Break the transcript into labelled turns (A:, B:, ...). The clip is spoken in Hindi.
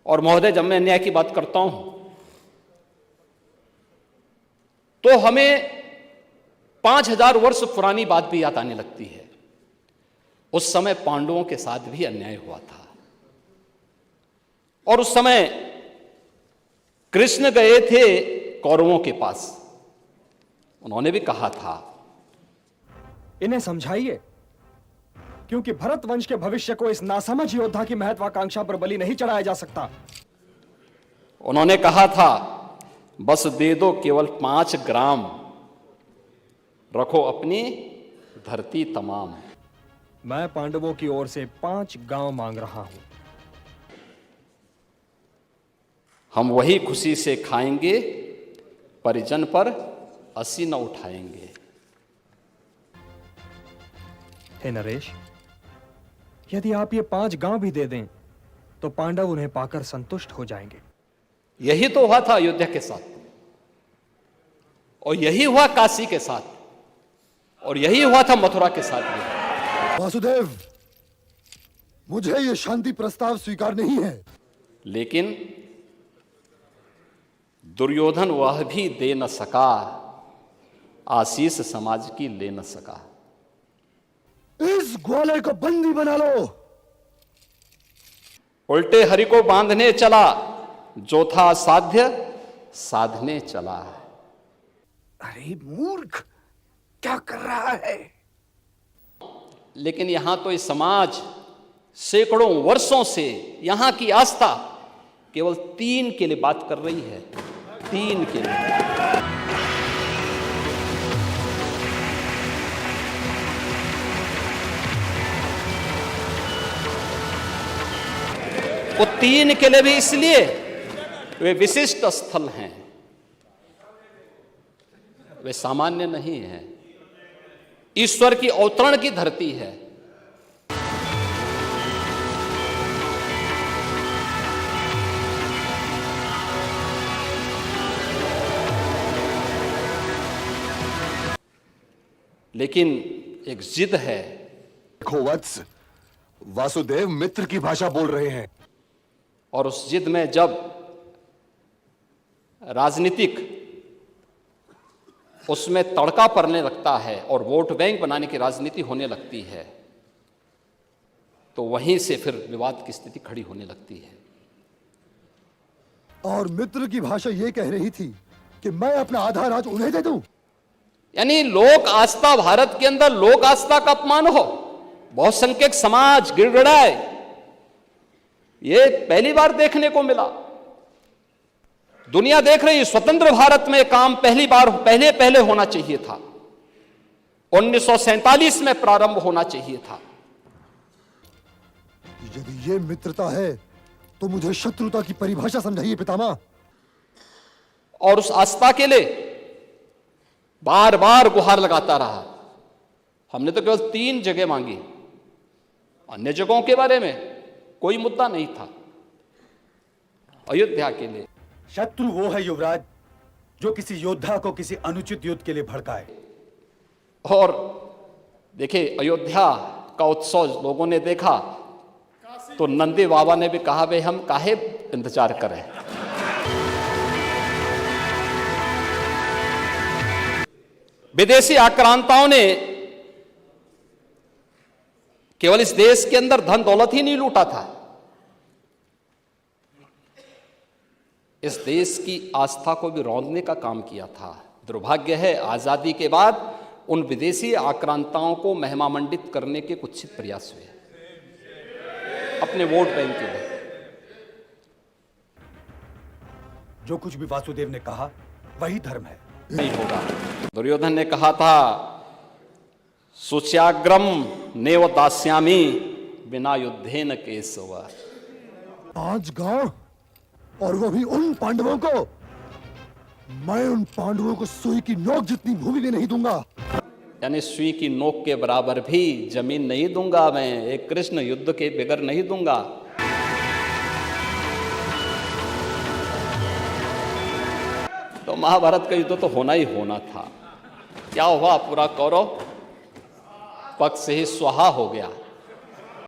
A: और महोदय, जब मैं न्याय की बात करता हूं तो हमें 5000 वर्ष पुरानी बात भी याद आने लगती है। उस समय पांडवों के साथ भी अन्याय हुआ था और उस समय कृष्ण गए थे कौरवों के पास। उन्होंने भी कहा था,
B: इन्हें समझाइए, क्योंकि भरत वंश के भविष्य को इस नासमझ योद्धा की महत्वाकांक्षा पर बलि नहीं चढ़ाया जा सकता।
A: उन्होंने कहा था, बस दे दो केवल 5 ग्राम, रखो अपनी धरती तमाम।
B: मैं पांडवों की ओर से 5 गांव मांग रहा हूं।
A: हम वही खुशी से खाएंगे, परिजन पर असी न उठाएंगे।
B: हे नरेश, यदि आप ये 5 गांव भी दे दें तो पांडव उन्हें पाकर संतुष्ट हो जाएंगे।
A: यही तो हुआ था अयोध्या के साथ, और यही हुआ काशी के साथ, और यही हुआ था मथुरा के साथ भी।
C: वासुदेव, मुझे यह शांति प्रस्ताव स्वीकार नहीं है।
A: लेकिन दुर्योधन वह भी दे न सका, आशीष समाज की ले न सका।
C: इस ग्वाले को बंदी बना लो।
A: उल्टे हरि को बांधने चला, जो था साध्य साधने चला।
C: अरे मूर्ख, क्या कर रहा है?
A: लेकिन यहां तो इस समाज सैकड़ों वर्षों से यहां की आस्था केवल 3 के लिए बात कर रही है। 3 के लिए। वो 3 के लिए भी इसलिए वे विशिष्ट स्थल हैं, वे सामान्य नहीं हैं। ईश्वर की अवतरण की धरती है। लेकिन एक जिद है।
C: देखो वत्स, वासुदेव मित्र की भाषा बोल रहे हैं।
A: और उस जिद में जब राजनीतिक उसमें तड़का पड़ने लगता है और वोट बैंक बनाने की राजनीति होने लगती है, तो वहीं से फिर विवाद की स्थिति खड़ी होने लगती है।
C: और मित्र की भाषा यह कह रही थी कि मैं अपना आधा राज उन्हें दे दूं।
A: यानी लोक आस्था, भारत के अंदर लोक आस्था का अपमान हो, बहुसंख्यक समाज गिड़गिड़ाए, ये पहली बार देखने को मिला। दुनिया देख रही, स्वतंत्र भारत में काम पहले होना चाहिए था। 1947 में प्रारंभ होना चाहिए था।
C: यदि ये मित्रता है तो मुझे शत्रुता की परिभाषा समझाइए पितामह।
A: और उस आस्था के लिए बार बार गुहार लगाता रहा। हमने तो केवल 3 जगह मांगी, अन्य जगहों के बारे में कोई मुद्दा नहीं था। अयोध्या के लिए
D: शत्रु वो है युवराज जो किसी योद्धा को किसी अनुचित युद्ध के लिए भड़काए।
A: और देखिए, अयोध्या का उत्सव लोगों ने देखा तो नंदी बाबा ने भी कहा, भाई हम काहे इंतजार करें। विदेशी आक्रांताओं ने केवल इस देश के अंदर धन दौलत ही नहीं लूटा था, इस देश की आस्था को भी रौंदने का काम किया था। दुर्भाग्य है, आजादी के बाद उन विदेशी आक्रांताओं को महिमामंडित करने के कुत्सित प्रयास हुए अपने वोट बैंक के लिए।
D: जो कुछ भी वासुदेव ने कहा वही धर्म है।
A: नहीं होगा। दुर्योधन ने कहा था, सुच्याग्रम नेव दास्यामि बिना युद्धेन केशव।
C: 5 गांव, और वो भी उन पांडवों को। मैं उन पांडवों को सुई की नोक जितनी भूमि भी नहीं दूंगा।
A: यानी सुई की नोक के बराबर भी जमीन नहीं दूंगा मैं, एक कृष्ण युद्ध के बगैर नहीं दूंगा। तो महाभारत का युद्ध तो होना ही होना था। क्या हुआ? पूरा कौरव पक्ष से ही स्वाहा हो गया।